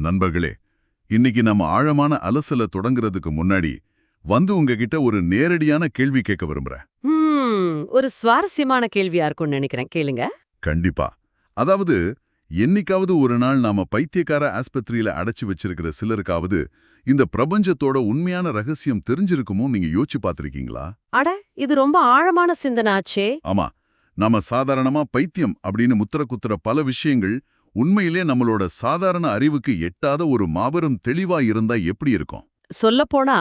நண்பர்களே, இன்னைக்கு நம்ம ஆழமான அலசல தொடங்குறதுக்கு முன்னாடி உங்ககிட்ட ஒரு நேரடியான கேள்வி கேட்க விரும்புறேன். ஒரு சுவாரஸ்யமான கேள்வியா இருக்கும்னு நினைக்கிறேன். கேளுங்க. கண்டிப்பா. அதாவது, என்னைக்காவது ஒரு நாள் நாம பைத்தியக்கார ஆஸ்பத்திரியில அடைச்சு வச்சிருக்கிற சிலருக்காவது இந்த பிரபஞ்சத்தோட உண்மையான ரகசியம் தெரிஞ்சிருக்குமோ நீங்க யோசிச்சு பார்த்திருக்கீங்களா? அட, இது ரொம்ப ஆழமான சிந்தனாச்சே. ஆமா, நாம சாதாரணமா பைத்தியம் அப்படின்னு முத்திர குத்துற பல விஷயங்கள் உண்மையிலே நம்மளோட சாதாரண அறிவுக்கு எட்டாத ஒரு மாபெரும் தெளிவா இருந்தா எப்படி இருக்கும்? சொல்லப்போனா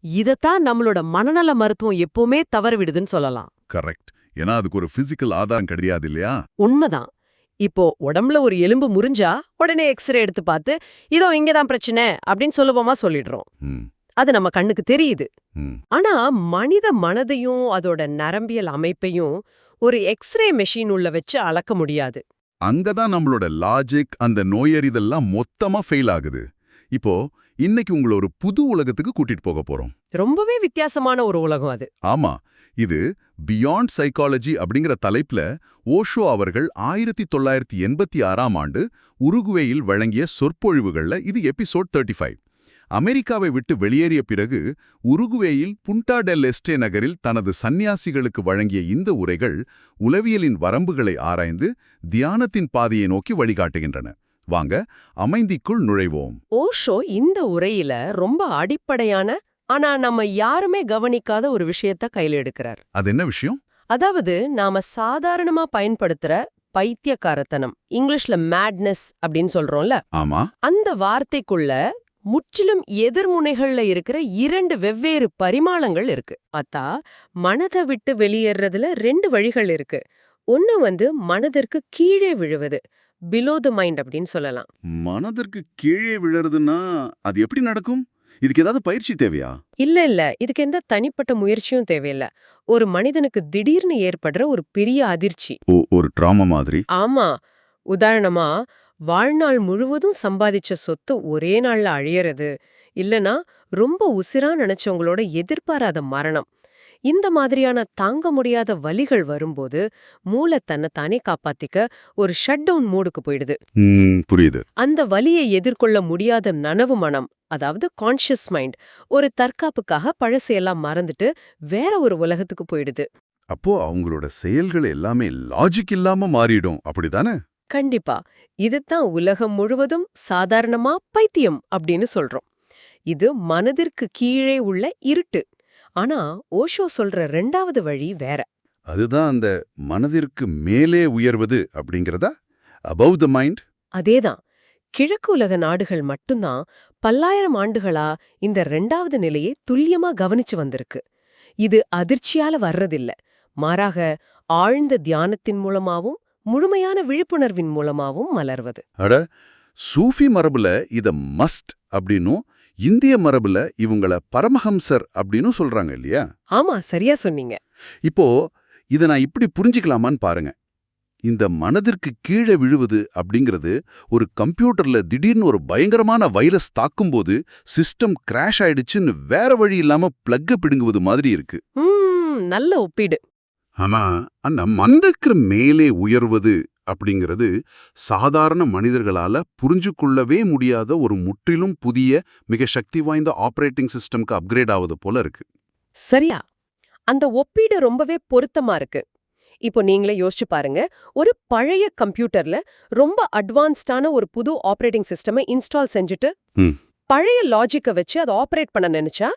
இதத்தான் நம்மளோட மனநல மருத்துவம் எப்பவுமே தவறவிடுதுன்னு சொல்லலாம். கரெக்ட். ஏன்னா அதுக்கு ஒரு பிசிக்கல் ஆதாரம் கிடையாது இல்லையா? உண்மைதான். இப்போ உடம்புல ஒரு எலும்பு முறிஞ்சா உடனே எக்ஸ்ரே எடுத்து பார்த்து இதோ இங்கதான் பிரச்சனை அப்படின்னு சுலபமா சொல்லிடுறோம். அது நம்ம கண்ணுக்கு தெரியுது. ஆனா மனித மனதையும் அதோட நரம்பியல் அமைப்பையும் ஒரு எக்ஸ்ரே மெஷின் உள்ள வச்சு அளக்க முடியாது. அங்கதான் நம்மளோட லாஜிக், அந்த நோயறிதெல்லாம் மொத்தமா ஃபெயில் ஆகுது. இப்போ இன்னைக்கு உங்களை ஒரு புது உலகத்துக்கு கூட்டிட்டு போக போறோம். ரொம்பவே வித்தியாசமான ஒரு உலகம் அது. ஆமா, இது பியாண்ட் சைக்காலஜி அப்படிங்கிற தலைப்புல ஓஷோ அவர்கள் 1986ஆம் ஆண்டு உருகுவேயில் வழங்கிய சொற்பொழிவுகள்ல இது எபிசோட் 35. அமெரிக்காவை விட்டு வெளியேறிய பிறகு உருகுவேயில் புண்டா டெல் எஸ்டே நகரில் தனது சந்நியாசிகளுக்கு வழங்கிய இந்த உரைகள் உளவியலின் வரம்புகளை ஆராய்ந்து தியானத்தின் பாதையை நோக்கி வழிகாட்டுகின்றன. வாங்க, அமைதிக்குள் நுழைவோம். ஓஷோ இந்த உரையில ரொம்ப அடிப்படையான ஆனா நம்ம யாருமே கவனிக்காத ஒரு விஷயத்த கையில எடுக்கிறார். அது என்ன விஷயம்? அதாவது நாம சாதாரணமா பயன்படுத்துற பைத்தியக்காரத்தனம், இங்கிலீஷ்ல மேட்னஸ் அப்படின்னு சொல்றோம்ல. ஆமா, அந்த வார்த்தைக்குள்ள முற்றிலும் எதிர்முனைகள்ல இருக்கிற 2 வெவ்வேறு பரிமாணங்கள் இருக்கு. பார்த்தா மனதை விட்டு வெளியேறதுல 2 வழிகள் இருக்கு. ஒன்னு மனதிற்கு கீழே விழுவது, பிலோ த மைண்ட் அப்படின்னு சொல்லலாம். மனதிற்கு கீழே விழறதுன்னா அது எப்படி நடக்கும்? இதுக்கு ஏதாவது பயிற்சி தேவையா? இல்ல, இதுக்கு எந்த தனிப்பட்ட முயற்சியும் தேவையில்ல. ஒரு மனிதனுக்கு திடீர்னு ஏற்படுற ஒரு பெரிய அதிர்ச்சி, ஒரு ட்ராமா மாதிரி. ஆமா. உதாரணமா, வாழ்நாள் முழுவதும் சம்பாதிச்ச சொத்து ஒரே நாள்ல அழியறது, இல்லனா ரொம்ப உசிரா நினைச்சவங்களோட எதிர்பாராத மரணம். இந்த மாதிரியான தாங்க முடியாத வலிகள் வரும்போது மூளை தன்னை தானே காப்பாத்திக்க ஒரு ஷட் டவுன் மோடுக்கு போயிடுது. புரியுது. அந்த வலியை எதிர்கொள்ள முடியாத நனவு மனம், அதாவது கான்ஷியஸ் மைண்ட், ஒரு தற்காப்புக்காக பழசையெல்லாம் மறந்துட்டு வேற ஒரு உலகத்துக்கு போயிடுது. அப்போ அவங்களோட செயல்கள் எல்லாமே லாஜிக் இல்லாம மாறிடும், அப்படிதானே? கண்டிப்பா. இதுதான் உலகம் முழுவதும் சாதாரணமா பைத்தியம் அப்படின்னு சொல்றோம். இது மனதிற்கு கீழே உள்ள இருட்டு. ஆனா ஓஷோ சொல்ற 2வது வழி வேற. அதுதான் அந்த மனதிற்கு மேலே உயர்வது அப்படிங்கிறதா? Above the mind. அதேதான். கிழக்கு உலக நாடுகள் மட்டும்தான் பல்லாயிரம் ஆண்டுகளா இந்த 2வது நிலையை துல்லியமா கவனிச்சு வந்திருக்கு. இது அதிர்ச்சியால வர்றதில்ல. மாறாக ஆழ்ந்த தியானத்தின் மூலமாவும் முழுமையான விழிப்புணர்வின் மூலமாவும் மலர்வது. அட, சூஃபி மரபுல இத மஸ்ட் அப்படின்னும், இந்திய மரபுல இவங்கள பரமஹம்சர் அப்படின்னு சொல்றாங்க இல்லையா? ஆமா, சரியா சொன்னீங்க. இப்போ இத நான் இப்படி புரிஞ்சுக்கலாமான்னு பாருங்க. இந்த மனதிற்கு கீழே விழுவது அப்படிங்கிறது ஒரு கம்ப்யூட்டர்ல திடீர்னு ஒரு பயங்கரமான வைரஸ் தாக்கும்போது சிஸ்டம் கிராஷ் ஆயிடுச்சுன்னு வேற வழி இல்லாம பிளக்க பிடுங்குவது மாதிரி இருக்கு. நல்ல ஒப்பீடு. ஆனா அந்த மனதிற்கு மேலே உயர்வது அப்படிங்கிறது சாதாரண மனிதர்களால புரிஞ்சு கொள்ளவே முடியாத ஒரு முற்றிலும் புதிய மிக சக்தி வாய்ந்த ஆபரேட்டிங் சிஸ்டம்க்கு அப்கிரேட் ஆவது போல இருக்கு. சரியா, அந்த ஒப்பீடு ரொம்பவே பொருத்தமா இருக்கு. இப்போ நீங்களே யோசிச்சு பாருங்க. ஒரு பழைய கம்ப்யூட்டர்ல ரொம்ப அட்வான்ஸ்டான ஒரு புது ஆபரேட்டிங் சிஸ்டமை இன்ஸ்டால் செஞ்சுட்டு பழைய லாஜிக்கை வச்சு அதை ஆபரேட் பண்ண நினைச்சா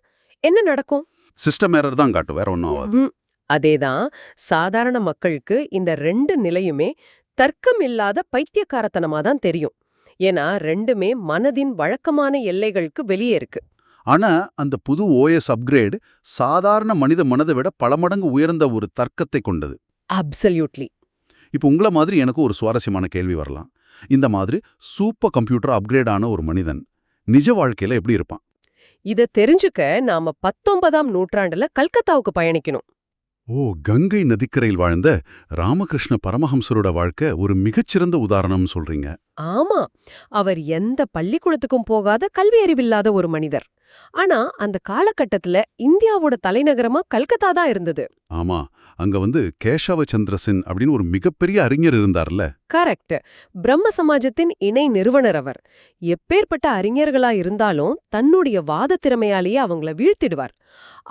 என்ன நடக்கும்? சிஸ்டம் எரர் தான் காட்டும், வேற ஒன்றும் ஆகாது. அதேதான். சாதாரண மக்களுக்கு இந்த 2 நிலையுமே தர்க்கம் இல்லாத பைத்தியக்காரத்தனமா தான் தெரியும். ஏன்னா 2மே மனதின் வழக்கமான எல்லைகளுக்கு வெளியே இருக்கு. ஆனா அந்த புது ஓஎஸ் அப்கிரேட் சாதாரண மனித மனதை விட பல மடங்கு உயர்ந்த ஒரு தர்க்கத்தை கொண்டது. அப்சல்யூட்லி. இப்போ உங்களை மாதிரி எனக்கு ஒரு சுவாரஸ்யமான கேள்வி வரலாம். இந்த மாதிரி சூப்பர் கம்ப்யூட்டர் அப்கிரேட் ஆன ஒரு மனிதன் நிஜ வாழ்க்கையில எப்படி இருப்பான்? இத தெரிஞ்சுக்க நாம 19ஆம் நூற்றாண்டுல கல்கத்தாவுக்கு பயணிக்கணும். கங்கை நதிக்கரையில் வாழ்ந்த ராமகிருஷ்ண பரமஹம்சரோட வாழ்க்கை ஒரு மிகச்சிறந்த உதாரணம் சொல்றீங்க. ஆமா, அவர் எந்த பள்ளிக்கூடத்துக்கும் போகாத கல்வி அறிவில்லாத ஒரு மனிதர். ஆனா அந்த காலகட்டத்துல இந்தியாவோட தலைநகரமா கல்கத்தா தான் இருந்தது. ஆமா, அங்க கேசவ சந்திர சென் அப்படின்னு ஒரு மிகப்பெரிய அறிஞர் இருந்தார்ல. கரெக்ட். பிரம்ம சமாஜத்தின் இணை நிறுவனர் அவர். எப்பேற்பட்ட அறிஞர்களா இருந்தாலும் தன்னுடைய வாத திறமையாலேயே அவங்கள வீழ்த்திடுவார்.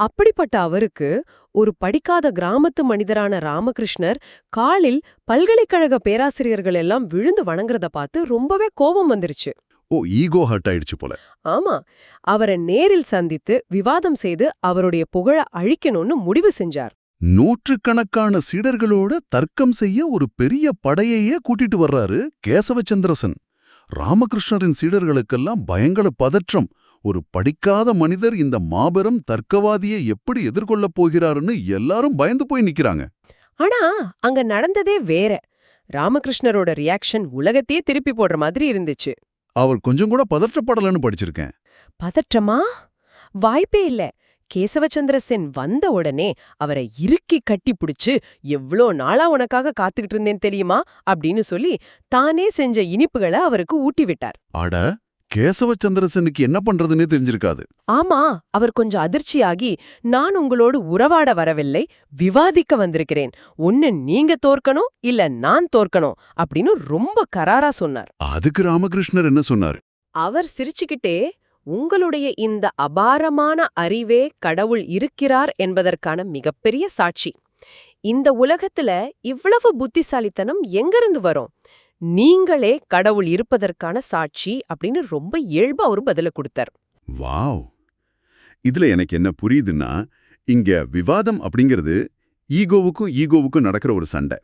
அப்படிப்பட்ட அவருக்கு ஒரு படிக்காத கிராமத்து மனிதரான ராமகிருஷ்ணர் காலில் பல்கலைக்கழக பேராசிரியர்கள் எல்லாம் விழுந்து வணங்குறத பார்த்து ரொம்பவே கோபம் வந்துருச்சு. ஓ, ஈகோ ஹர்ட் ஆயிடுச்சு போல. ஆமா, அவரை நேரில் சந்தித்து விவாதம் செய்து அவருடைய புகழ அழிக்கணும்னு முடிவு செஞ்சார். நூற்றுக்கணக்கான சீடர்களோட தர்க்கம் செய்ய ஒரு பெரிய படையையே கூட்டிட்டு வர்றாரு கேசவச்சந்திரசன். ராமகிருஷ்ணரின் சீடர்களுக்கெல்லாம் பயங்கர பதற்றம். ஒரு படிக்காத மனிதர் இந்த மாபெரும் தர்க்கவாதியை எப்படி எதிர்கொள்ளப் போகிறாருன்னு எல்லாரும் பயந்து போய் நிக்கிறாங்க. ஆனா அங்க நடந்ததே வேற. ராமகிருஷ்ணரோட ரியாக்ஷன் உலகத்தையே திருப்பி போடுற மாதிரி இருந்துச்சு. அவர் கொஞ்சம் கூட பதற்றப்படலன்னு படிச்சிருக்கேன். பதற்றமா? வாய்ப்பே இல்ல. கேசவச்சந்திர சென் வந்த உடனே அவரை இறுக்கி கட்டி பிடிச்சு, எவ்ளோ நாளா உனக்காக காத்துக்கிட்டு இருந்தேன் தெரியுமா அப்படின்னு சொல்லி தானே செஞ்ச இனிப்புகளை அவருக்கு ஊட்டி விட்டார். அட, கேசவச்சந்திரசனுக்கு என்ன பண்றதுன்னே தெரிஞ்சிருக்காது. ஆமா, அவர் கொஞ்சம் அதிர்ச்சியாகி, நான் உங்களோடு உறவாட வரவில்லை, விவாதிக்க வந்திருக்கிறேன். ஒன்னு நீங்க தோற்கணும், இல்ல நான் தோற்கணும் அப்படின்னு ரொம்ப கராரா சொன்னார். அதுக்கு ராமகிருஷ்ணர் என்ன சொன்னாரு? அவர் சிரிச்சுக்கிட்டே, உங்களுடைய இந்த அபாரமான அறிவே கடவுள் இருக்கிறார் என்பதற்கான மிகப்பெரிய சாட்சி. இந்த உலகத்துல இவ்வளவு புத்திசாலித்தனம் எங்கிருந்து வரும்? நீங்களே கடவுள் இருப்பதற்கான சாட்சி அப்படின்னு ரொம்ப இயல்பா ஒரு பதில கொடுத்தார். வாவ்! இதுல எனக்கு என்ன புரியுதுன்னா, இங்க விவாதம் அப்படிங்கிறது ஈகோவுக்கும் நடக்கிற ஒரு சண்டை.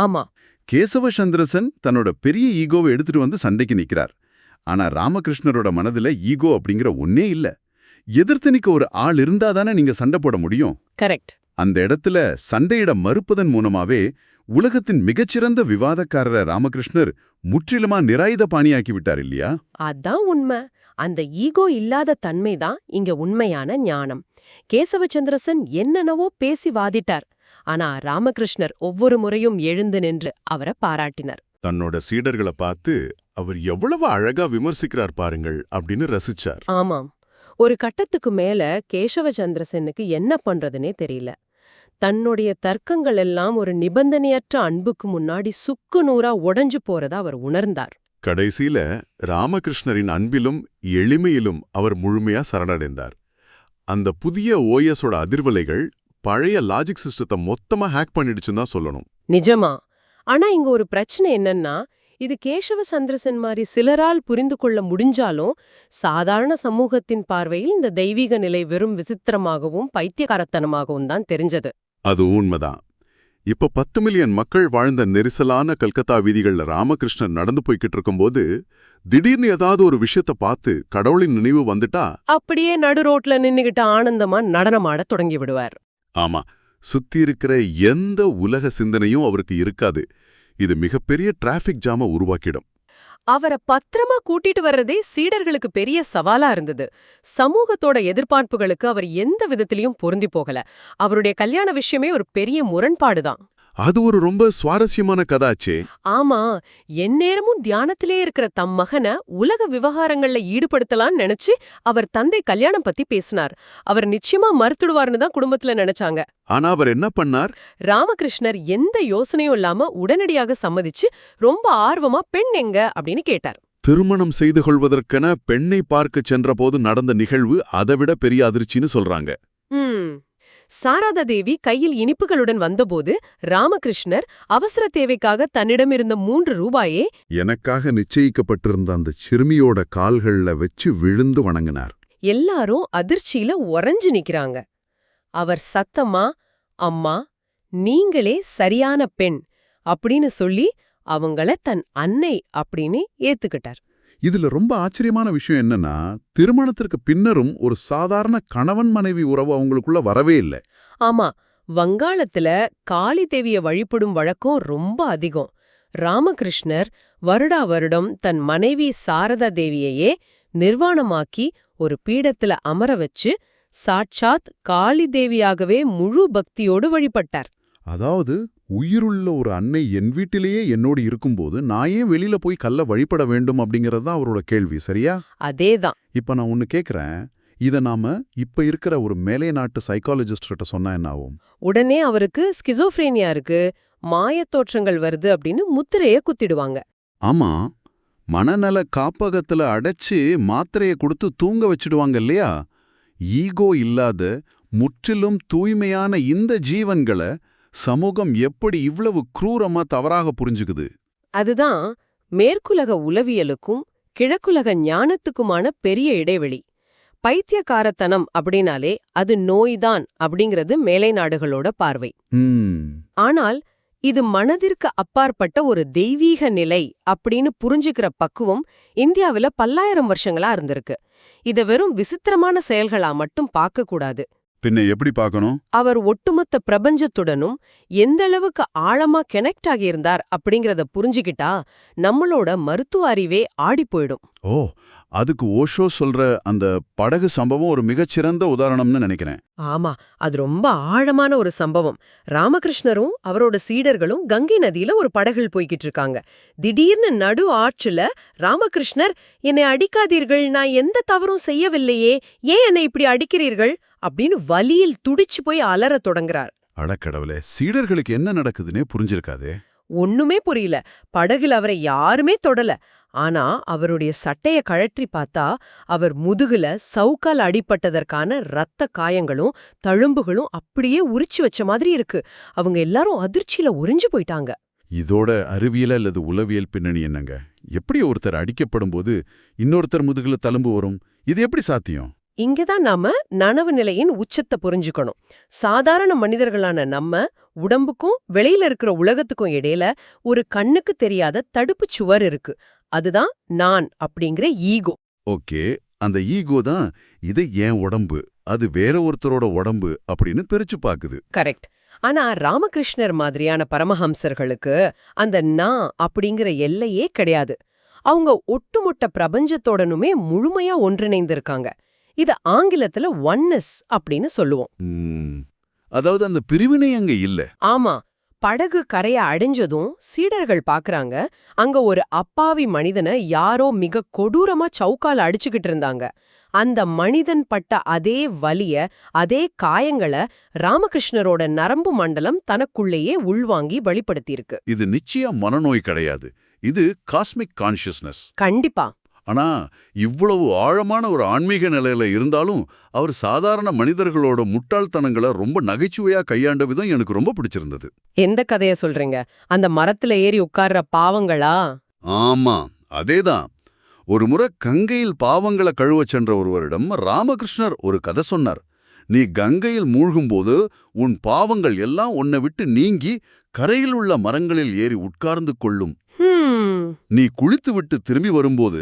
ஆமா. கேசவச்சந்திரசன் தன்னோட பெரிய ஈகோவை எடுத்துட்டு வந்து சண்டைக்கு நிக்கிறார். ஆனா ராமகிருஷ்ணரோட மனதுல ஈகோ அப்படிங்கிற ஒன்னே இல்ல. எதிர்த்து நிக்க ஒரு ஆள் இருந்தாதானே நீங்க சண்டை போட முடியும். கரெக்ட். அந்த இடத்துல சண்டையிட மறுப்பதன் மூலமாவே உலகத்தின் மிகச்சிறந்த விவாதக்காரரை ராமகிருஷ்ணர் முற்றிலுமா நிராயுத பாணியாக்கி விட்டார் இல்லையா? அதான் உண்மை. அந்த ஈகோ இல்லாத தன்மைதான் இங்க உண்மையான ஞானம். கேசவச்சந்திரசன் என்னென்னவோ பேசி வாதிட்டார். ஆனா ராமகிருஷ்ணர் ஒவ்வொரு முறையும் எழுந்து நின்று அவரை பாராட்டினார். தன்னோட சீடர்களை பார்த்து அவர் எவ்வளவு அழகா விமர்சிக்கிறார் பாருங்கள் அப்படின்னு ரசிச்சார். ஆமாம். ஒரு கட்டத்துக்கு மேல கேசவச்சந்திரசனுக்கு என்ன பண்றதுனே தெரியல. தன்னுடைய தர்க்கங்கள் எல்லாம் ஒரு நிபந்தனையற்ற அன்புக்கு முன்னாடி சுக்கு நூறா உடைஞ்சு போறதா அவர் உணர்ந்தார். கடைசியில ராமகிருஷ்ணரின் அன்பிலும் எளிமையிலும் அவர் முழுமையா சரணடைந்தார். அந்த புதிய ஓஎஸோட அதிர்வலைகள் பழைய லாஜிக் சிஸ்டத்தை மொத்தமா ஹேக் பண்ணிடுச்சுன்னு தான் சொல்லணும். நிஜமா. ஆனா இங்க ஒரு பிரச்சனை என்னன்னா, இது கேசவச்சந்திரசன் மாதிரி சிலரால் புரிந்து கொள்ள முடிஞ்சாலும் சாதாரண சமூகத்தின் பார்வையில் இந்த தெய்வீக நிலை வெறும் விசித்திரமாகவும் பைத்தியக்காரத்தனமாகவும் தான் தெரிஞ்சது. அது உண்மைதான். இப்ப 10 மில்லியன் மக்கள் வாழ்ந்த நெரிசலான கல்கத்தா வீதிகள்ல ராமகிருஷ்ணன் நடந்து போய்கிட்டு இருக்கும்போது திடீர்னு ஏதாவது ஒரு விஷயத்த பார்த்து கடவுளின் நினைவு வந்துட்டா அப்படியே நடு ரோட்ல நின்னுகிட்ட ஆனந்தமா நடனமாட தொடங்கி விடுவார். ஆமா, சுத்தி இருக்கிற எந்த உலக சிந்தனையும் அவருக்கு இருக்காது. இது மிகப்பெரிய டிராஃபிக் ஜாம உருவாக்கிடும். அவரை பத்திரமா கூட்டிட்டு வர்றதே சீடர்களுக்கு பெரிய சவாலா இருந்தது. சமூகத்தோட எதிர்பார்ப்புகளுக்கு அவர் எந்த விதத்திலையும் பொருந்தி போகல. அவருடைய கல்யாண விஷயமே ஒரு பெரிய முரண்பாடுதான். அது ஒரு ரொம்ப சுவாரஸ்யமான கதாச்சே. ஆமா, எந்நேரமும் தியானத்திலே இருக்கிற தம் மகனை உலக விவகாரங்கள்ல ஈடுபடுத்தலாம்னு நினைச்சு அவர் தந்தை கல்யாணம் பத்தி பேசினார். அவர் நிச்சயமா மறுத்துடுவார்னு தான் குடும்பத்துல நினைச்சாங்க. ஆனா அவர் என்ன பண்ணார்? ராமகிருஷ்ணர் எந்த யோசனையும் இல்லாம உடனடியாக சம்மதிச்சு ரொம்ப ஆர்வமா பெண் எங்க அப்படின்னு கேட்டார். திருமணம் செய்து கொள்வதற்கென பெண்ணை பார்க்க சென்றபோது நடந்த நிகழ்வு அதைவிட பெரிய அதிர்ச்சின்னு சொல்றாங்க. சாரதா தேவி கையில் இனிப்புகளுடன் வந்தபோது ராமகிருஷ்ணர் அவசர தேவைக்காக தன்னிடமிருந்த 3 ரூபாயே எனக்காக நிச்சயிக்கப்பட்டிருந்த அந்த சிறுமியோட கால்கள்ல வச்சு விழுந்து வணங்கினார். எல்லாரும் அதிர்ச்சியில உறைஞ்சு நிக்கிறாங்க. அவர் சத்தமா, அம்மா நீங்களே சரியான பெண் அப்படின்னு சொல்லி அவங்கள தன் அன்னை அப்படின்னு ஏத்துக்கிட்டார். இதுல ரொம்ப ஆச்சரியமான விஷயம் என்னன்னா, திருமணத்திற்கு பின்னரும் ஒரு சாதாரண கணவன் மனைவி உறவு அவங்களுக்குள்ள வரவே இல்லை. ஆமா, வங்காளத்துல காளி தேவிய வழிபடும் வழக்கம் ரொம்ப அதிகம். ராமகிருஷ்ணர் வருடா வருடம் தன் மனைவி சாரதா தேவியையே நிர்வாணமாக்கி ஒரு பீடத்துல அமர வச்சு சாட்சாத் காளி தேவியாகவே முழு பக்தியோடு வழிபட்டார். அதாவது உயிருள்ள ஒரு அன்னை என் வீட்டிலேயே என்னோடு இருக்கும்போது நான் ஏன் வெளியில போய் கல்ல வழிபட வேண்டும் அப்படிங்கிறது தான் அவரோட கேள்வி, சரியா? அதேதான். இப்ப நான் ஒன்னு கேக்குறேன், இத நாம இப்ப இருக்கிற ஒரு மேலை நாட்டு சைக்காலஜிஸ்ட் கிட்ட சொன்னா என்ன ஆகும்? உடனே அவருக்கு ஸ்கிசோஃப்ரேனியா இருக்கு, மாயத் தோற்றங்கள் வருது அப்படின்னு முத்திரைய குத்திடுவாங்க. ஆமா, மனநல காப்பகத்துல அடைச்சு மாத்திரைய கொடுத்து தூங்க வச்சிடுவாங்க இல்லையா? ஈகோ இல்லாத முற்றிலும் தூய்மையான இந்த ஜீவன்களை சமூகம் எப்படி இவ்வளவு குரூரமா தவறாக புரிஞ்சுக்குது? அதுதான் மேற்குலக உளவியலுக்கும் கிழக்குலக ஞானத்துக்குமான பெரிய இடைவெளி. பைத்தியக்காரத்தனம் அப்படின்னாலே அது நோய்தான் அப்படிங்கிறது மேலை நாடுகளோட பார்வை. ஆனால் இது மனதிற்கு அப்பாற்பட்ட ஒரு தெய்வீக நிலை அப்படின்னு புரிஞ்சுக்கிற பக்குவம் இந்தியாவில பல்லாயிரம் வருஷங்களா இருந்திருக்கு. இத வெறும் விசித்திரமான செயல்களா மட்டும் பார்க்க கூடாது. பின்ன எப்படி பார்க்கணும்? அவர் ஒட்டுமொத்த பிரபஞ்சத்துடனும் எந்த அளவுக்கு ஆழமா கனெக்ட் ஆகியிருந்தார் அப்படிங்கறத புரிஞ்சுக்கிட்டா நம்மளோட மருத்துவ அறிவே ஆடி போயிடும். ஓ, அதுக்கு ஓஷோ சொல்ற அந்த படகு சம்பவம் ஒரு மிகச்சிறந்த உதாரணம்னு நினைக்கிறேன். ஆமா, அது ரொம்ப ஆழமான ஒரு சம்பவம். ராமகிருஷ்ணரும் அவரோட சீடர்களும் கங்கை நதியில ஒரு படகில் போய்கிட்டு இருக்காங்க. திடீர்னு நடு ஆற்றுல ராமகிருஷ்ணர், என்னை அடிக்காதீர்கள், நான் எந்த தவறும் செய்யவில்லையே, ஏன் என்னை இப்படி அடிக்கிறீர்கள் அப்படின்னு வலியில் துடிச்சு போய் அலறத் தொடங்குறார். அடக்கடவுளே, சீடர்களுக்கு என்ன நடக்குதுன்னே புரிஞ்சிருக்காதே. ஒண்ணுமே புரியல. படகுல அவரை யாருமே தொடல. ஆனா அவருடைய சட்டைய கழற்றி பார்த்தா அவர் முதுகுல சவுக்கால் அடிபட்டதற்கான ரத்த காயங்களும் தழும்புகளும் அப்படியே உரிச்சு வச்ச மாதிரி இருக்கு. அவங்க எல்லாரும் அதிர்ச்சியில உறைஞ்சு போயிட்டாங்க. இதோட அறிவியல் அல்லது உளவியல் பின்னணி என்னங்க? எப்படி ஒருத்தர் அடிக்கப்படும் போது இன்னொருத்தர் முதுகுல தழும்பு வரும்? இது எப்படி சாத்தியம்? இங்கதான் நாம நனவு நிலையின் உச்சத்தை புரிஞ்சுக்கணும். சாதாரண மனிதர்களான நம்ம உடம்புக்கும் வெளியில இருக்கிற உலகத்துக்கும் இடையில ஒரு கண்ணுக்கு தெரியாத தடுப்பு சுவர் இருக்கு. அதுதான் நான் அப்படிங்கிற ஈகோ. ஓகே, அந்த ஈகோ தான் இது என் உடம்பு, அது வேற ஒருத்தரோட உடம்பு அப்படின்னு பிரிச்சு பாக்குது. கரெக்ட். ஆனா ராமகிருஷ்ணர் மாதிரியான பரமஹம்சர்களுக்கு அந்த நான் அப்படிங்கிற எல்லையே கிடையாது. அவங்க ஒட்டுமொத்த பிரபஞ்சத்தோடனுமே முழுமையா ஒன்றிணைந்திருக்காங்க. இது ஆங்கிலத்துல ஒன்னஸ் அப்படின்னு சொல்லுவோம். அதாவது அந்த பிரிவினை அங்க இல்ல. ஆமா. படகு கரைய அடைஞ்சதும் சீடர்கள் பாக்குறாங்க, அங்க ஒரு அப்பாவி மனிதனை யாரோ மிக கொடூரமா சவுக்கால அடிச்சுக்கிட்டு இருந்தாங்க. அந்த மனிதன் பட்ட அதே வலிய, அதே காயங்களை ராமகிருஷ்ணரோட நரம்பு மண்டலம் தனக்குள்ளேயே உள்வாங்கி வெளிப்படுத்தியிருக்கு. இது நிச்சயம் மனநோய் கிடையாது, இது காஸ்மிக் கான்ஷியஸ்னஸ். கண்டிப்பா. ஆனா இவ்வளவு ஆழமான ஒரு ஆன்மீக நிலையில இருந்தாலும் அவர் சாதாரண மனிதர்களோட முட்டாள்தனங்களை ரொம்ப நகைச்சுவையா கையாண்ட விதம் எனக்கு ரொம்ப பிடிச்சிருந்தது. எந்த கதைய சொல்றீங்க? அந்த மரத்துல ஏறி உட்கார்ற பாவங்களா? ஆமா, அதேதான். ஒரு முறை கங்கையில் பாவங்களை கழுவச் சென்ற ஒருவரிடம் ராமகிருஷ்ணர் ஒரு கதை சொன்னார். நீ கங்கையில் மூழ்கும்போது உன் பாவங்கள் எல்லாம் உன்னை விட்டு நீங்கி கரையில் உள்ள மரங்களில் ஏறி உட்கார்ந்து கொள்ளும். நீ குளித்துவிட்டு திரும்பி வரும்போது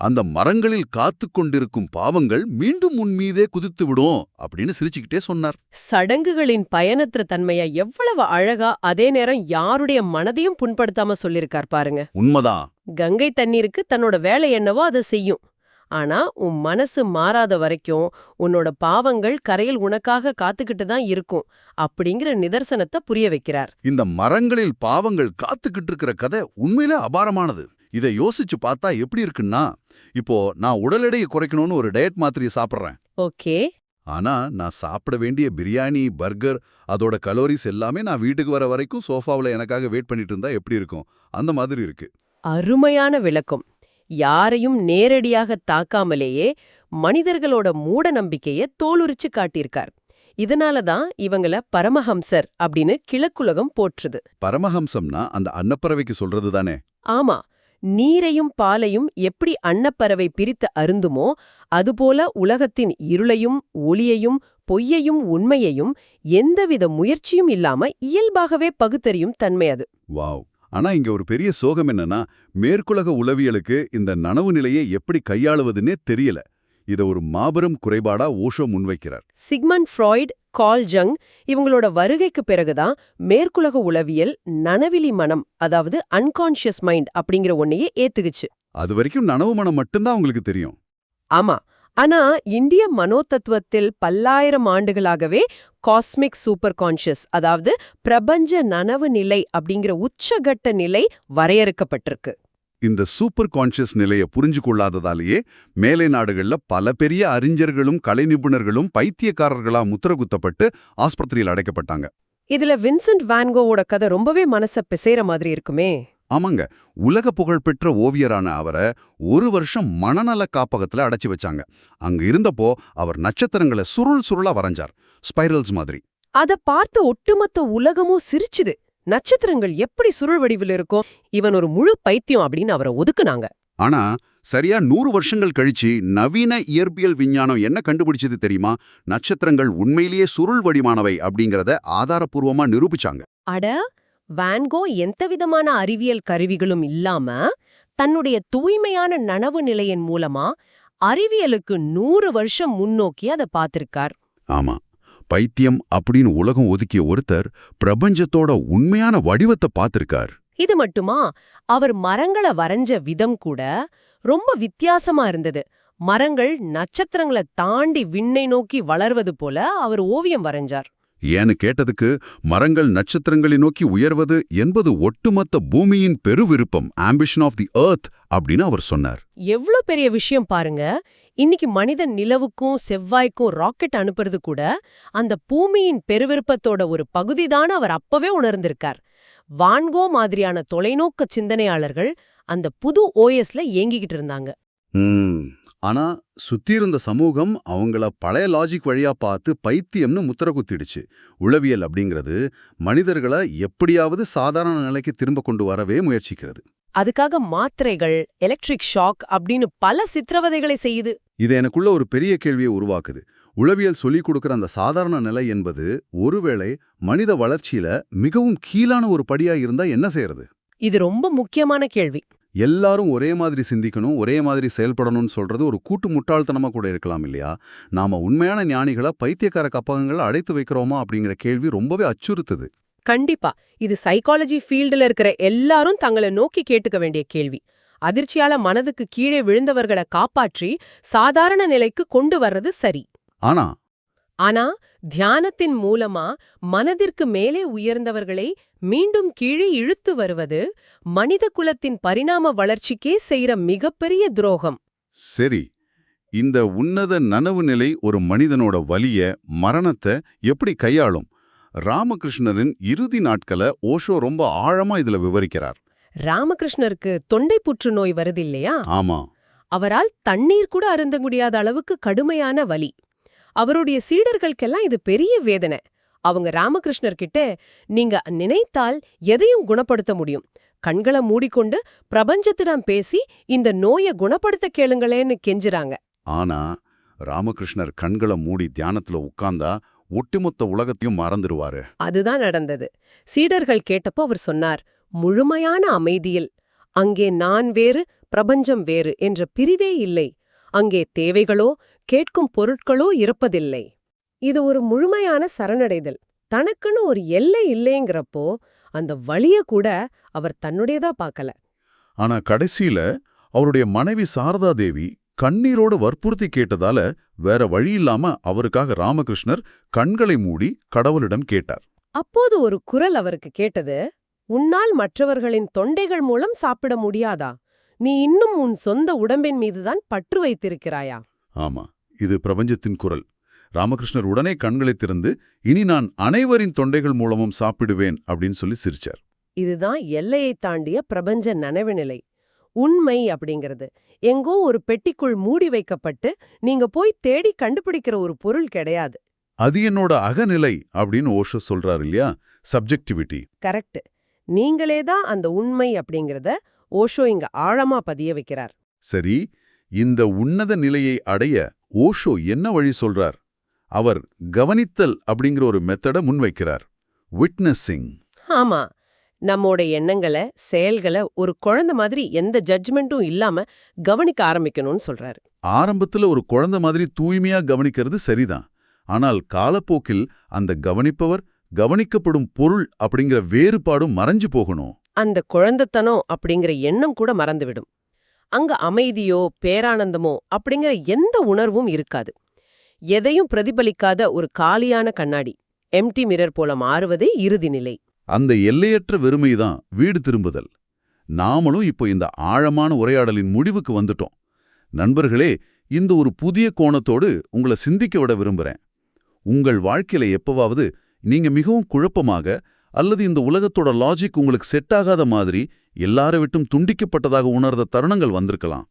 அந்த மரங்களில் காத்து கொண்டிருக்கும் பாவங்கள் மீண்டும் உன் மீதே குதித்து விடும் அப்படின்னு சிரிச்சுக்கிட்டே சொன்னார். சடங்குகளின் பயனற்ற தன்மைய எவ்வளவு அழகா அதே நேரம் யாருடைய மனதையும் புண்படுத்தாம சொல்லிருக்கார் பாருங்க. உண்மைதான். கங்கை தண்ணீருக்கு தன்னோட வேலை என்னவோ அதை செய்யும். ஆனா உன் மனசு மாறாத வரைக்கும் உன்னோட பாவங்கள் கரையில் உனக்காக காத்துக்கிட்டு தான் இருக்கும் அப்படிங்கிற நிதர்சனத்தை புரிய வைக்கிறார். இந்த மரங்களில் பாவங்கள் காத்துக்கிட்டு இருக்கிற கதை உண்மையிலே அபாரமானது. இதை யோசிச்சு பார்த்தா எப்படி இருக்குன்னா, இப்போ நான் உடல் எடையை குறைக்கணும்னு ஒரு டயட் மாத்திரையை சாப்பிட்றேன். ஓகே. ஆனா நான் சாப்பிட வேண்டிய பிரியாணி, பர்கர், அதோட கலோரிஸ் எல்லாமே நான் வீட்டுக்கு வர வரைக்கும் சோஃபாவில் எனக்காக வெயிட் பண்ணிட்டு இருந்தா எப்படி இருக்கும்? அந்த மாதிரி இருக்கு. அருமையான விளக்கம். யாரையும் நேரடியாக தாக்காமலேயே மனிதர்களோட மூட நம்பிக்கையை தோலுரிச்சு காட்டியிருக்கார். இதனாலதான் இவங்கள பரமஹம்சர் அப்படின்னு கிழக்குலகம் போற்றுது. பரமஹம்சம்னா அந்த அன்னப்பறவைக்கு சொல்றது தானே? ஆமா. நீரையும் பாலையும் எப்படி அன்னப்பறவை பிரித்து அருந்துமோ அதுபோல உலகத்தின் இருளையும் ஒளியையும் பொய்யையும் உண்மையையும் எந்தவித முயற்சியும் இல்லாம இயல்பாகவே பகுத்தறியும் தன்மை அது. வாவ். ஆனா இங்க ஒரு பெரிய சோகம் என்னன்னா, மேற்குலக உளவியலுக்கு இந்த நனவு நிலையை எப்படி கையாளுவதுன்னே தெரியல. இத ஒரு மாபெரும் குறைபாடா ஓஷோ முன்வைக்கிறார். சிக்மண்ட் ஃப்ராய்ட், கார்ல் ஜங் இவங்களோட வருகைக்கு பிறகுதான் மேற்குலக உளவியல் நனவிலி மனம், அதாவது அன்கான்ஷியஸ் மைண்ட் அப்படிங்கிற ஒன்னையே ஏத்துக்குச்சு. அது வரைக்கும் நனவு மனம் மட்டும்தான் உங்களுக்கு தெரியும். ஆமா. ஆனா இந்திய மனோதத்துவத்தில் பல்லாயிரம் ஆண்டுகளாகவே காஸ்மிக் சூப்பர் கான்ஷியஸ், அதாவது பிரபஞ்ச நனவு நிலை அப்படிங்கிற உச்சகட்ட நிலை வரையறுக்கப்பட்டிருக்கு. இந்த சூப்பர் கான்ஷியஸ் நிலையை புரிஞ்சு கொள்ளாததாலேயே மேலை நாடுகள்ல பல பெரிய அறிஞர்களும் கலை நிபுணர்களும் பைத்தியக்காரர்களா முத்திரகுத்தப்பட்டு ஆஸ்பத்திரியில் அடைக்கப்பட்டாங்க. இதுல வின்சென்ட் வான்கோவோட கதை ரொம்பவே மனச பிசைற மாதிரி இருக்குமே. ஆமாங்க, உலக புகழ்பெற்ற ஓவியரான அவரை 1 வருஷம் மனநல காப்பகத்துல அடைச்சி வச்சாங்க. அங்க இருந்தப்போ அவர் நட்சத்திரங்களை சுருள் சுருளா வரைஞ்சார், ஸ்பைரல்ஸ் மாதிரி. அத பார்த்து ஒட்டுமொத்த உலகமும் சிரிச்சுது. நட்சத்திரங்கள் எப்படி சுருள் வடிவில் இருக்கும், இவன் ஒரு முழு பைத்தியம் அப்படின்னு அவரை ஒதுக்குனாங்க. ஆனா சரியா 100 வருஷங்கள் கழிச்சு நவீன இயற்பியல் விஞ்ஞானம் என்ன கண்டுபிடிச்சது தெரியுமா? நட்சத்திரங்கள் உண்மையிலேயே சுருள் வடிவானவை அப்படிங்கறத ஆதாரப்பூர்வமா நிரூபிச்சாங்க. அட, வான்கோ எந்தவிதமான அறிவியல் கருவிகளும் இல்லாம தன்னுடைய தூய்மையான நனவு நிலையின் மூலமா அறிவியலுக்கு 100 வருஷம் முன்னோக்கி அதை பார்த்திருக்கார். ஆமா, பைத்தியம் அப்படின்னு உலகம் ஒதுக்கிய ஒருத்தர் பிரபஞ்சத்தோட உண்மையான வடிவத்தை பார்த்திருக்கார். இது மட்டுமா, அவர் மரங்களை வரைஞ்ச விதம் கூட ரொம்ப வித்தியாசமா இருந்தது. மரங்கள் நட்சத்திரங்களை தாண்டி விண்ணை நோக்கி வளர்வது போல அவர் ஓவியம் வரைஞ்சார். ஏன்னு கேட்டதுக்கு, மரங்கள் நட்சத்திரங்களை நோக்கி உயர்வது என்பது ஒட்டுமொத்த பூமியின் பெருவிருப்பம், ஆம்பிஷன் ஆஃப் தி எர்த் அப்படின்னு அவர் சொன்னார். எவ்ளோ பெரிய விஷயம் பாருங்க. இன்னைக்கு மனிதன் நிலவுக்கும் செவ்வாய்க்கும் ராக்கெட் அனுப்புறது கூட அந்த பூமியின் பெருவிருப்பத்தோட ஒரு பகுதிதான் அவர் அப்பவே உணர்ந்திருக்கார். வான்கோ மாதிரியான தொலைநோக்க சிந்தனையாளர்கள் அந்த புது ஓஎஸ்ல இயங்கிக்கிட்டு இருந்தாங்க. ஆனா சுத்தி இருந்த சமூகம் அவங்கள பழைய லாஜிக் வழியா பார்த்து பைத்தியம்னு முத்திர குத்திடுச்சு. உளவியல் அப்படிங்கிறது மனிதர்களை எப்படியாவது சாதாரண நிலைக்கு திரும்ப கொண்டு வரவே முயற்சிக்கிறது. அதுக்காக மாத்திரைகள், எலக்ட்ரிக் ஷாக் அப்படின்னு பல சித்திரவதைகளை செய்யுது. இது எனக்குள்ள ஒரு பெரிய கேள்வியை உருவாக்குது. உளவியல் சொல்லிக் கொடுக்கிற அந்த சாதாரண நிலை என்பது ஒருவேளை மனித வளர்ச்சியில மிகவும் கீழான ஒரு படியா இருந்தா என்ன செய்யறது? இது ரொம்ப முக்கியமான கேள்வி. எல்லாரும் ஒரே மாதிரி சிந்திக்கணும், ஒரே மாதிரி செயல்படணும்னு சொல்றது ஒரு கூட்டு முட்டாள்தனமா கூட இருக்கலாம் இல்லையா? நாம உண்மையான ஞானிகளை பைத்தியக்கார கப்பகங்களை அடைத்து வைக்கிறோமா அப்படிங்கிற கேள்வி ரொம்பவே அச்சுறுத்துது. கண்டிப்பா, இது சைக்காலஜி ஃபீல்டுல இருக்கிற எல்லாரும் தங்களை நோக்கி கேட்டுக்க வேண்டிய கேள்வி. அதிர்ச்சியால மனதுக்கு கீழே விழுந்தவர்களை காப்பாற்றி சாதாரண நிலைக்கு கொண்டு வர்றது சரி. ஆனா தியானத்தின் மூலமா மனதிற்கு மேலே உயர்ந்தவர்களை மீண்டும் கீழே இழுத்து வருவது மனித குலத்தின் பரிணாம வளர்ச்சிக்கே செய்யற மிகப்பெரிய துரோகம். சரி, இந்த உன்னத நனவு நிலை ஒரு மனிதனோட வலிய, மரணத்தை எப்படி கையாளும்? ராமகிருஷ்ணரின் இறுதி நாட்களை ஓஷோ ரொம்ப ஆழமா இதுல விவரிக்கிறார். ராமகிருஷ்ணருக்கு தொண்டை புற்றுநோய் வருது இல்லையா? ஆமா. அவரால் தண்ணீர் கூட அருந்த முடியாத அளவுக்கு கடுமையான வலி. அவருடைய சீடர்களுக்கெல்லாம் இது பெரிய வேதனை. அவங்க ராமகிருஷ்ணர் கிட்ட, நீங்க நினைத்தால் எதையும் குணப்படுத்த முடியும், கண்களை மூடிக்கொண்டு பிரபஞ்சத்திடம் பேசி இந்த நோயை குணப்படுத்த கேளுங்களேன்னு கெஞ்சுறாங்க. ஆனா ராமகிருஷ்ணர் கண்களை மூடி தியானத்துல உட்கார்ந்தா ஒட்டுமொத்த உலகத்தையும் மறந்துடுவாரு. அதுதான் நடந்தது. சீடர்கள் கேட்டப்போ அவர் சொன்னார், முழுமையான அமைதியில் அங்கே நான் வேறு பிரபஞ்சம் வேறு என்ற பிரிவே இல்லை. அங்கே தேவைகளோ கேட்கும் பொருட்களோ இருப்பதில்லை. இது ஒரு முழுமையான சரணடைதல். தனக்குன்னு ஒரு எல்லை இல்லைங்கிறப்போ அந்த வலிய கூட அவர் தன்னுடையதா பார்க்கல. ஆனா கடைசியில அவருடைய மனைவி சாரதா தேவி கண்ணீரோடு வற்புறுத்தி கேட்டதால வேற வழி இல்லாம அவருக்காக ராமகிருஷ்ணர் கண்களை மூடி கடவுளிடம் கேட்டார். அப்போது ஒரு குரல் அவருக்கு கேட்டது, உன்னால் மற்றவர்களின் தொண்டைகள் மூலம் சாப்பிட முடியாதா? நீ இன்னும் உன் சொந்த உடம்பின் மீதுதான் பற்று வைத்திருக்கிறாயா? ஆமா, இது பிரபஞ்சத்தின் குரல். ராமகிருஷ்ணர் உடனே கண்களை திறந்து, இனி நான் அனைவரின் தொண்டைகள் மூலமும் சாப்பிடுவேன் அப்படின்னு சொல்லி சிரிச்சார். இதுதான் எல்லையை தாண்டிய பிரபஞ்ச நனவு நிலை. உண்மை அப்படிங்கிறது எங்கோ ஒரு பெட்டிக்குள் மூடி வைக்கப்பட்டு நீங்க போய் தேடி கண்டுபிடிக்கிற ஒரு பொருள் கிடையாது. அது என்னோட அகநிலை அப்படின்னு ஓஷோ சொல்றாரு இல்லையா? சப்ஜெக்டிவிட்டி. கரெக்ட். நீங்களேதான் அந்த உண்மை அப்படிங்கிறத ஓஷோ இங்க ஆழமா பதிய வைக்கிறார். சரி, இந்த உன்னத நிலையை அடைய ஓஷோ என்ன வழி சொல்றார்? அவர் கவனித்தல் அப்படிங்கிற ஒரு மெத்தட முன்வைக்கிறார். விட்னஸிங். ஆமா, நம்மோட எண்ணங்களை, செயல்களை ஒரு குழந்தை மாதிரி எந்த ஜட்ஜ்மெண்ட்டும் இல்லாம கவனிக்க ஆரம்பிக்கணும்னு சொல்றாரு. ஆரம்பத்துல ஒரு குழந்தை மாதிரி தூய்மையா கவனிக்கிறது சரிதான். ஆனால் காலப்போக்கில் அந்த கவனிப்பவர், கவனிக்கப்படும் பொருள் அப்படிங்கிற வேறுபாடும் மறைஞ்சு போகணும். அந்த குழந்தைத்தனம் அப்படிங்கிற எண்ணம் கூட மறந்துவிடும். அங்க அமைதியோ பேரானந்தமோ அப்படிங்கிற எந்த உணர்வும் இருக்காது. எதையும் பிரதிபலிக்காத ஒரு காலியான கண்ணாடி, எம்டி மிரர் போல மாறுவதே இறுதி நிலை. அந்த எல்லையற்ற வெறுமைதான் வீடு திரும்புதல். நாமளும் இப்போ இந்த ஆழமான உரையாடலின் முடிவுக்கு வந்துட்டோம். நண்பர்களே, இந்த ஒரு புதிய கோணத்தோடு உங்களை சிந்திக்க விட விரும்புறேன். உங்கள் வாழ்க்கையில எப்பவாவது நீங்க மிகவும் குழப்பமாக அல்லது இந்த உலகத்தோட லாஜிக் உங்களுக்கு செட் ஆகாத மாதிரி எல்லாரை விட்டும் துண்டிக்கப்பட்டதாக உணர்ந்த தருணங்கள் வந்திருக்கலாம்.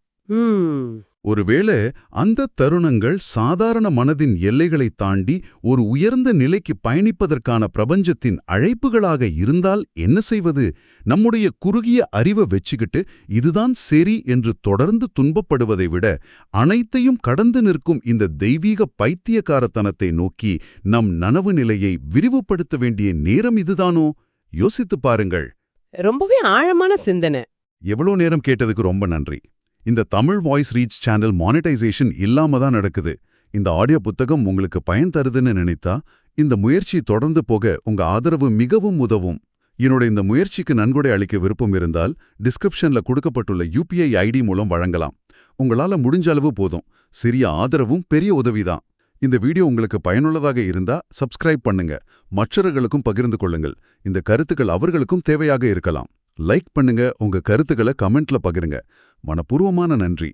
ஒருவேளை அந்த தருணங்கள் சாதாரண மனதின் எல்லைகளை தாண்டி ஒரு உயர்ந்த நிலைக்கு பயணிப்பதற்கான பிரபஞ்சத்தின் அழைப்புகளாக இருந்தால் என்ன செய்வது? நம்முடைய குறுகிய அறிவை வச்சுக்கிட்டு இதுதான் சரி என்று தொடர்ந்து துன்பப்படுவதை விட அனைத்தையும் கடந்து நிற்கும் இந்த தெய்வீக பைத்தியக்காரத்தனத்தை நோக்கி நம் நனவு நிலையை விரிவுபடுத்த வேண்டிய நேரம் இதுதானோ? யோசித்துப் பாருங்கள். ரொம்பவே ஆழமான சிந்தனை. எவ்வளோ நேரம் கேட்டதுக்கு ரொம்ப நன்றி. இந்த Tamil voice reach channel monetisation இல்லாம தான் நடக்குது. இந்த ஆடியோ புத்தகம் உங்களுக்கு பயன் தருதுன்னு நினைத்தா இந்த முயற்சி தொடர்ந்து போக உங்க ஆதரவு மிகவும் உதவும். என்னோட இந்த முயற்சிக்கு நன்கொடை அளிக்க விருப்பம் இருந்தால் டிஸ்கிரிப்ஷன்ல கொடுக்கப்பட்டுள்ள UPI ID மூலம் வழங்கலாம். உங்களால முடிஞ்ச அளவு போதும். சிறிய ஆதரவும் பெரிய உதவிதான். இந்த வீடியோ உங்களுக்கு பயனுள்ளதாக இருந்தா சப்ஸ்கிரைப் பண்ணுங்க. மற்றவர்களுக்கும் பகிர்ந்து கொள்ளுங்கள். இந்த கருத்துக்கள் அவர்களுக்கும் தேவையாக இருக்கலாம். லைக் பண்ணுங்க, உங்க கருத்துக்களை கமெண்ட்ல பகிருங்க. மனப்பூர்வமான நன்றி.